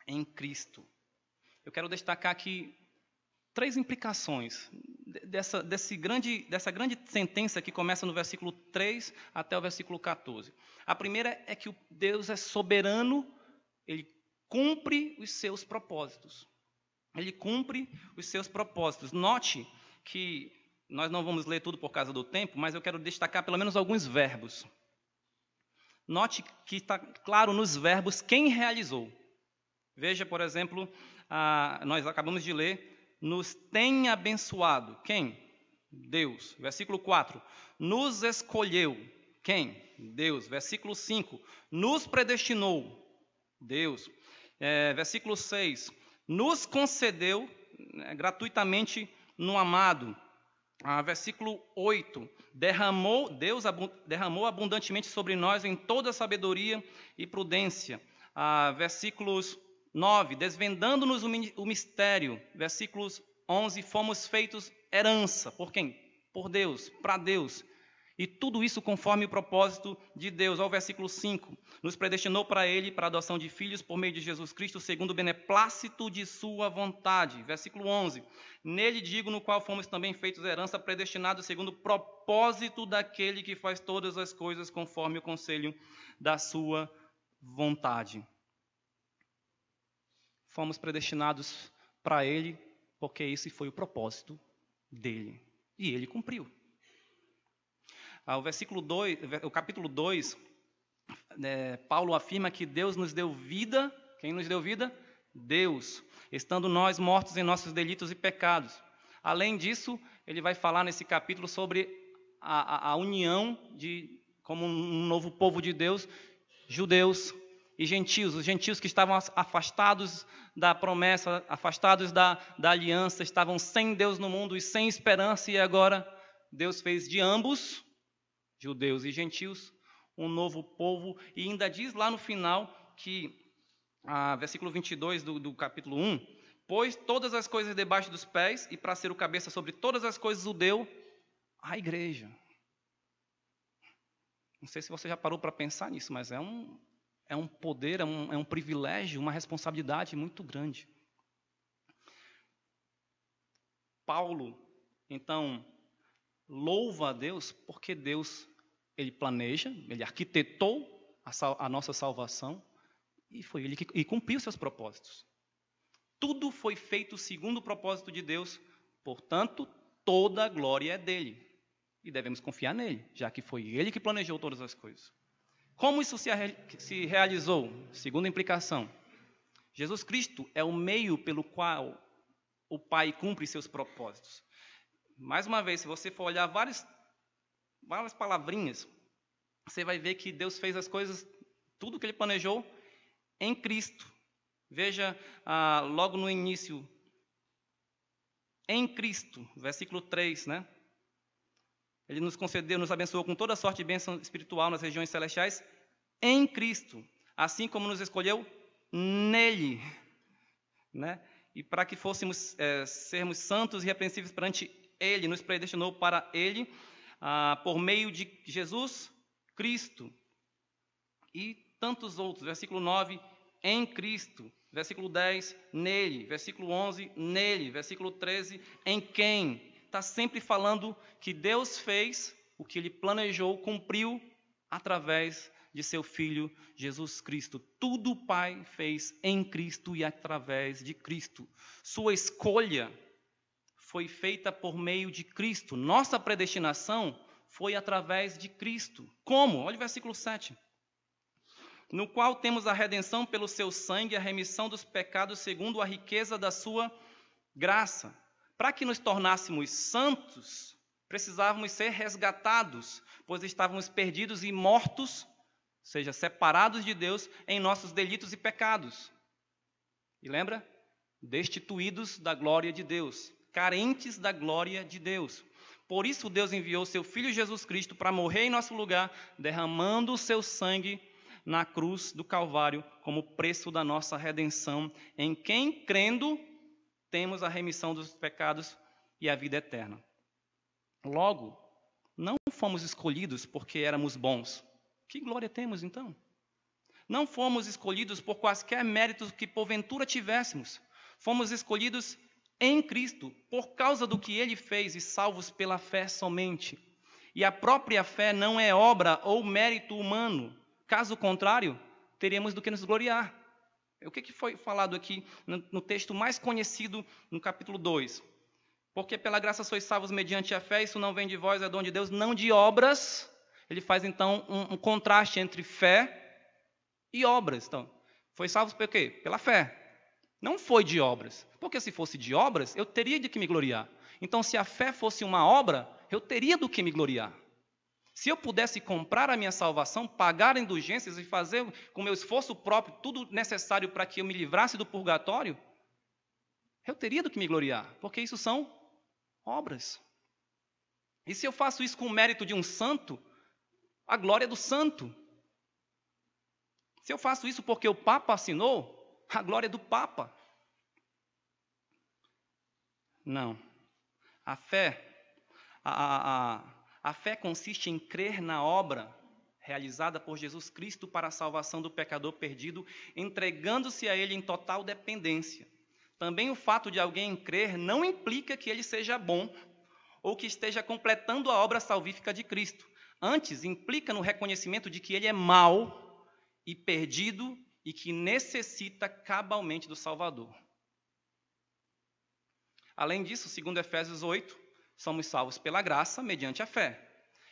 em Cristo. Eu quero destacar aqui 3 implicações dessa grande sentença que começa no versículo 3 até o versículo 14. A primeira é que Deus é soberano, Ele cumpre os seus propósitos. Ele cumpre os seus propósitos. Note que nós não vamos ler tudo por causa do tempo, mas eu quero destacar pelo menos alguns verbos. Note que está claro nos verbos quem realizou. Veja, por exemplo, nós acabamos de ler, nos tem abençoado. Quem? Deus. Versículo 4. Nos escolheu. Quem? Deus. Versículo 5. Nos predestinou. Deus. Versículo 6. Nos concedeu gratuitamente no amado. Versículo 8. Deus derramou abundantemente sobre nós em toda sabedoria e prudência. Versículos 9, desvendando-nos o mistério. Versículos 11, fomos feitos herança. Por quem? por Deus, para Deus. E tudo isso conforme o propósito de Deus. Olha o versículo 5. Nos predestinou para Ele, para a adoção de filhos, por meio de Jesus Cristo, segundo o beneplácito de sua vontade. Versículo 11. Nele digo, no qual fomos também feitos herança, predestinados segundo o propósito daquele que faz todas as coisas conforme o conselho da sua vontade. Fomos predestinados para Ele, porque esse foi o propósito dele. E Ele cumpriu. O capítulo 2, Paulo afirma que Deus nos deu vida. Quem nos deu vida? Deus. Estando nós mortos em nossos delitos e pecados. Além disso, ele vai falar nesse capítulo sobre a união como um novo povo de Deus, judeus e gentios. Os gentios que estavam afastados da promessa, afastados da aliança, estavam sem Deus no mundo e sem esperança, e agora Deus fez de ambos, judeus e gentios, um novo povo, e ainda diz lá no final que, versículo 22 do capítulo 1, pôs todas as coisas debaixo dos pés, e para ser o cabeça sobre todas as coisas o deu à igreja. Não sei se você já parou para pensar nisso, mas é um poder, é um privilégio, uma responsabilidade muito grande. Paulo, então, louva a Deus porque Deus, Ele planeja, Ele arquitetou a nossa salvação e foi Ele que cumpriu seus propósitos. Tudo foi feito segundo o propósito de Deus, portanto, toda a glória é dEle. E devemos confiar nele, já que foi Ele que planejou todas as coisas. Como isso se realizou? Segunda implicação. Jesus Cristo é o meio pelo qual o Pai cumpre seus propósitos. Mais uma vez, se você for olhar várias palavrinhas, você vai ver que Deus fez as coisas, tudo que Ele planejou, em Cristo. Veja logo no início, em Cristo, versículo 3, né? Ele nos concedeu, nos abençoou com toda sorte de bênção espiritual nas regiões celestiais, em Cristo, assim como nos escolheu nele, né? E para que fôssemos sermos santos e irrepreensíveis perante Ele, nos predestinou para Ele, por meio de Jesus Cristo. E tantos outros, versículo 9, em Cristo, versículo 10, nele, versículo 11, nele, versículo 13, em quem? Está sempre falando que Deus fez o que Ele planejou, cumpriu através de seu Filho Jesus Cristo. Tudo o Pai fez em Cristo e através de Cristo. Sua escolha foi feita por meio de Cristo. Nossa predestinação foi através de Cristo. Como? Olha o versículo 7. No qual temos a redenção pelo seu sangue, a remissão dos pecados segundo a riqueza da sua graça. Para que nos tornássemos santos, precisávamos ser resgatados, pois estávamos perdidos e mortos, ou seja, separados de Deus em nossos delitos e pecados. E lembra? Destituídos da glória de Deus, carentes da glória de Deus. Por isso Deus enviou seu Filho Jesus Cristo para morrer em nosso lugar, derramando o seu sangue na cruz do Calvário como preço da nossa redenção, em quem, crendo, temos a remissão dos pecados e a vida eterna. Logo, não fomos escolhidos porque éramos bons. Que glória temos, então? Não fomos escolhidos por quaisquer méritos que porventura tivéssemos. Fomos escolhidos em Cristo por causa do que Ele fez e salvos pela fé somente. E a própria fé não é obra ou mérito humano. Caso contrário, teríamos do que nos gloriar. O que foi falado aqui no texto mais conhecido, no capítulo 2? Porque pela graça sois salvos mediante a fé, isso não vem de vós, é dom de Deus, não de obras. Ele faz então um contraste entre fé e obras. Então, foi salvos por quê? Pela fé. Não foi de obras. Porque se fosse de obras, eu teria de que me gloriar. Então, se a fé fosse uma obra, eu teria do que me gloriar. Se eu pudesse comprar a minha salvação, pagar indulgências e fazer com meu esforço próprio tudo necessário para que eu me livrasse do purgatório, eu teria do que me gloriar, porque isso são obras. E se eu faço isso com o mérito de um santo, a glória é do santo. Se eu faço isso porque o Papa assinou, a glória é do Papa. Não. A fé A fé consiste em crer na obra realizada por Jesus Cristo para a salvação do pecador perdido, entregando-se a Ele em total dependência. Também o fato de alguém crer não implica que ele seja bom ou que esteja completando a obra salvífica de Cristo. Antes, implica no reconhecimento de que ele é mau e perdido e que necessita cabalmente do Salvador. Além disso, segundo Efésios 8, somos salvos pela graça mediante a fé.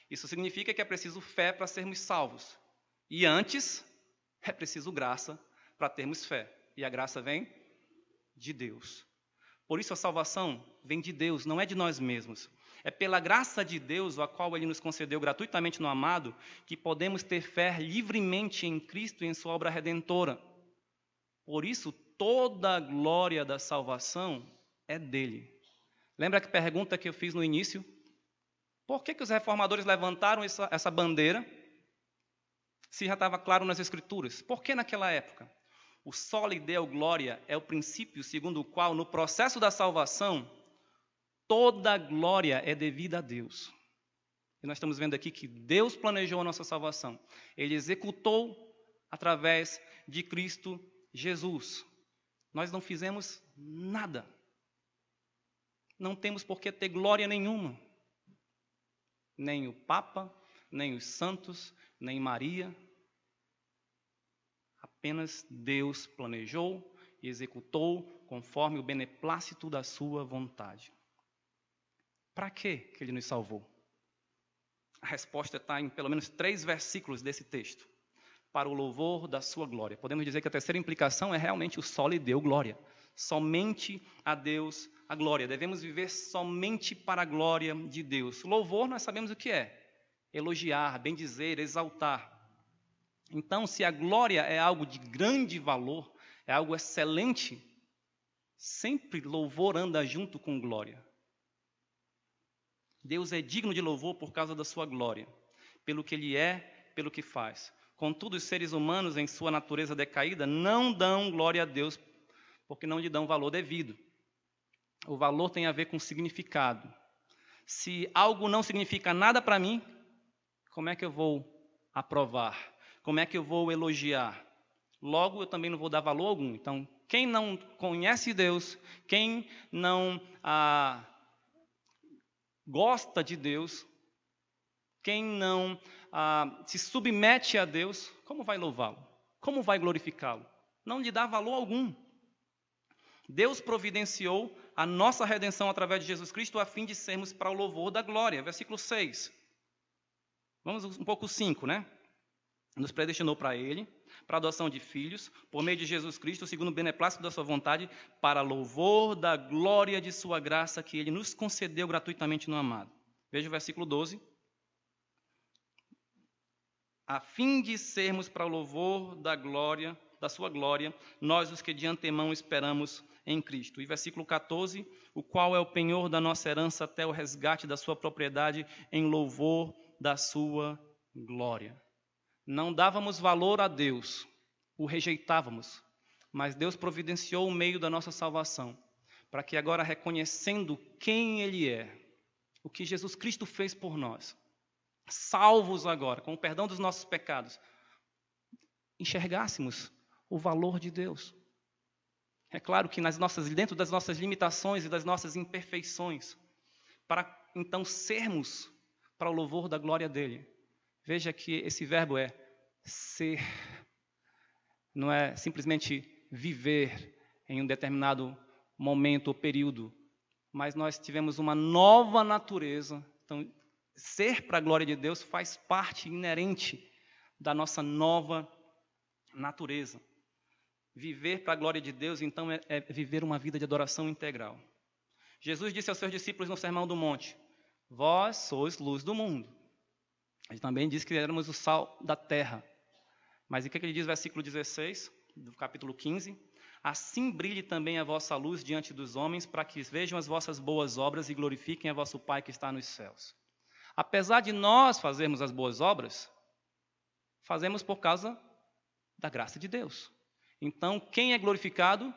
Isso significa que é preciso fé para sermos salvos. E antes, é preciso graça para termos fé. E a graça vem de Deus. Por isso a salvação vem de Deus, não é de nós mesmos. É pela graça de Deus, a qual Ele nos concedeu gratuitamente no amado, que podemos ter fé livremente em Cristo e em sua obra redentora. Por isso, toda a glória da salvação é dele. Lembra que pergunta que eu fiz no início? Por que os reformadores levantaram essa bandeira, se já estava claro nas Escrituras? Por que naquela época? O soli deo glória é o princípio segundo o qual, no processo da salvação, toda a glória é devida a Deus. E nós estamos vendo aqui que Deus planejou a nossa salvação. Ele executou através de Cristo Jesus. Nós não fizemos nada. Não temos por que ter glória nenhuma. Nem o Papa, nem os santos, nem Maria. Apenas Deus planejou e executou conforme o beneplácito da sua vontade. Para que Ele nos salvou? A resposta está em pelo menos 3 versículos desse texto. Para o louvor da sua glória. Podemos dizer que a terceira implicação é realmente o soli deo glória. Somente a Deus a glória. Devemos viver somente para a glória de Deus. Louvor nós sabemos o que é. Elogiar, bendizer, exaltar. Então, se a glória é algo de grande valor, é algo excelente, sempre louvor anda junto com glória. Deus é digno de louvor por causa da sua glória, pelo que Ele é, pelo que faz. Contudo, os seres humanos, em sua natureza decaída, não dão glória a Deus, porque não lhe dão valor devido. O valor tem a ver com significado. Se algo não significa nada para mim, como é que eu vou aprovar? Como é que eu vou elogiar? Logo, eu também não vou dar valor algum. Então, quem não conhece Deus, quem não gosta de Deus, quem não se submete a Deus, como vai louvá-lo? Como vai glorificá-lo? Não lhe dá valor algum. Deus providenciou a nossa redenção através de Jesus Cristo a fim de sermos para o louvor da glória. Versículo 6. Vamos um pouco 5, né? Nos predestinou para Ele, para a adoção de filhos, por meio de Jesus Cristo, segundo o beneplácito da sua vontade, para louvor da glória de sua graça que Ele nos concedeu gratuitamente no amado. Veja o versículo 12. A fim de sermos para o louvor da glória, da sua glória, nós os que de antemão esperamos em Cristo. E versículo 14, o qual é o penhor da nossa herança até o resgate da sua propriedade em louvor da sua glória. Não dávamos valor a Deus, o rejeitávamos, mas Deus providenciou o meio da nossa salvação, para que agora, reconhecendo quem Ele é, o que Jesus Cristo fez por nós, salvos agora, com o perdão dos nossos pecados, enxergássemos o valor de Deus. É claro que dentro das nossas limitações e das nossas imperfeições, para então sermos para o louvor da glória dEle. Veja que esse verbo é ser, não é simplesmente viver em um determinado momento ou período, mas nós tivemos uma nova natureza. Então, ser para a glória de Deus faz parte inerente da nossa nova natureza. Viver para a glória de Deus, então, é viver uma vida de adoração integral. Jesus disse aos seus discípulos no Sermão do Monte: vós sois luz do mundo. Ele também disse que éramos o sal da terra. Mas o que ele diz no versículo 16, do capítulo 15? Assim brilhe também a vossa luz diante dos homens, para que vejam as vossas boas obras e glorifiquem a vosso Pai que está nos céus. Apesar de nós fazermos as boas obras, fazemos por causa da graça de Deus. Então, quem é glorificado?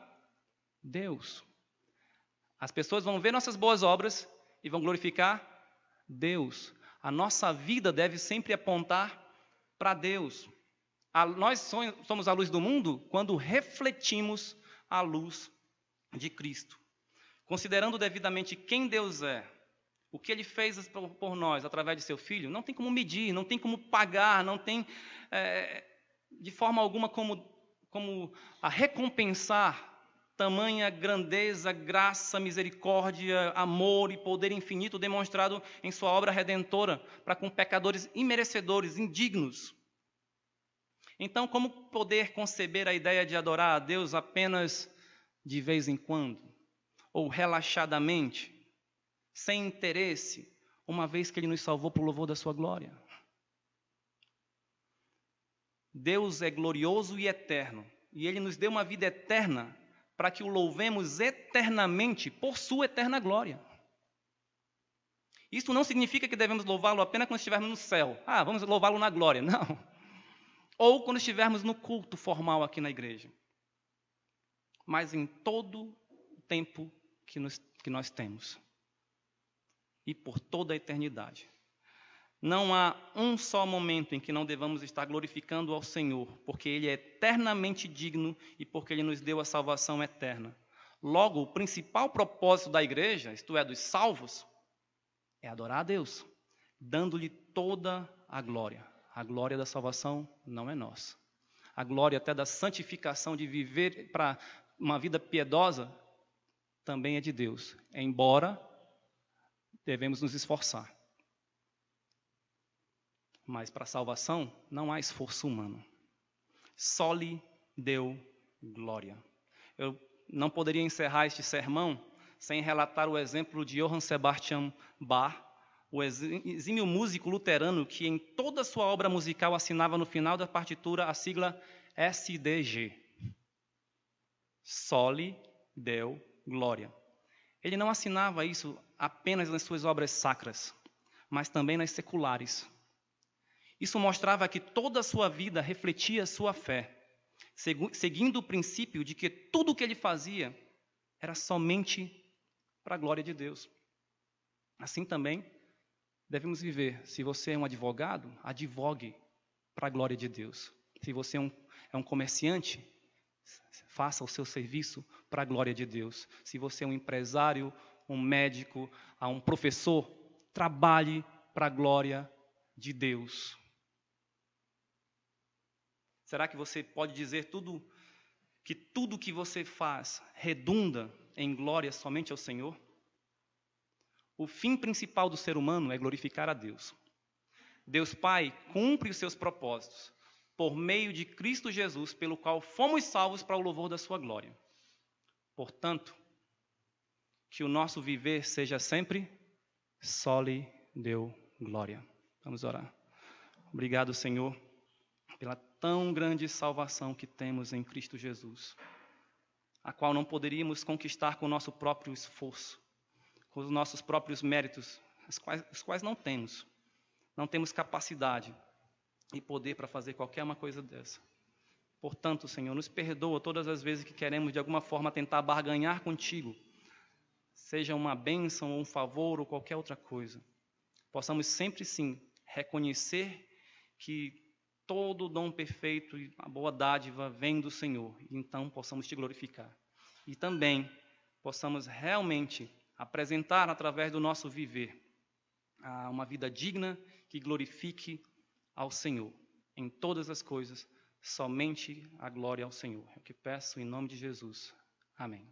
Deus. As pessoas vão ver nossas boas obras e vão glorificar Deus. A nossa vida deve sempre apontar para Deus. Nós somos a luz do mundo quando refletimos a luz de Cristo. Considerando devidamente quem Deus é, o que Ele fez por nós através de seu Filho, não tem como medir, não tem como pagar, não tem de forma alguma como a recompensar tamanha grandeza, graça, misericórdia, amor e poder infinito demonstrado em sua obra redentora para com pecadores imerecedores, indignos. Então, como poder conceber a ideia de adorar a Deus apenas de vez em quando, ou relaxadamente, sem interesse, uma vez que Ele nos salvou para o louvor da sua glória? Deus é glorioso e eterno, e Ele nos deu uma vida eterna para que o louvemos eternamente por sua eterna glória. Isso não significa que devemos louvá-lo apenas quando estivermos no céu. Vamos louvá-lo na glória. Não. Ou quando estivermos no culto formal aqui na igreja. Mas em todo o tempo que nós temos. E por toda a eternidade. Não há um só momento em que não devamos estar glorificando ao Senhor, porque Ele é eternamente digno e porque Ele nos deu a salvação eterna. Logo, o principal propósito da igreja, isto é, dos salvos, é adorar a Deus, dando-lhe toda a glória. A glória da salvação não é nossa. A glória até da santificação, de viver para uma vida piedosa, também é de Deus, embora devemos nos esforçar. Mas para a salvação não há esforço humano. Só lhe deu glória. Eu não poderia encerrar este sermão sem relatar o exemplo de Johann Sebastian Bach, o exímio músico luterano que em toda a sua obra musical assinava no final da partitura a sigla SDG. Só lhe deu glória. Ele não assinava isso apenas nas suas obras sacras, mas também nas seculares. Isso mostrava que toda a sua vida refletia sua fé, seguindo o princípio de que tudo o que ele fazia era somente para a glória de Deus. Assim também devemos viver. Se você é um advogado, advogue para a glória de Deus. Se você é um comerciante, faça o seu serviço para a glória de Deus. Se você é um empresário, um médico, um professor, trabalhe para a glória de Deus. Será que você pode dizer que tudo que você faz redunda em glória somente ao Senhor? O fim principal do ser humano é glorificar a Deus. Deus Pai cumpre os seus propósitos por meio de Cristo Jesus, pelo qual fomos salvos para o louvor da sua glória. Portanto, que o nosso viver seja sempre só lhe deu glória. Vamos orar. Obrigado, Senhor, pela tão grande salvação que temos em Cristo Jesus, a qual não poderíamos conquistar com o nosso próprio esforço, com os nossos próprios méritos, os quais não temos. Não temos capacidade e poder para fazer qualquer uma coisa dessa. Portanto, Senhor, nos perdoa todas as vezes que queremos de alguma forma tentar barganhar contigo, seja uma bênção ou um favor ou qualquer outra coisa. Possamos sempre sim reconhecer que todo o dom perfeito e a boa dádiva vem do Senhor, e então possamos te glorificar. E também possamos realmente apresentar através do nosso viver uma vida digna que glorifique ao Senhor. Em todas as coisas, somente a glória ao Senhor. É o que peço em nome de Jesus. Amém.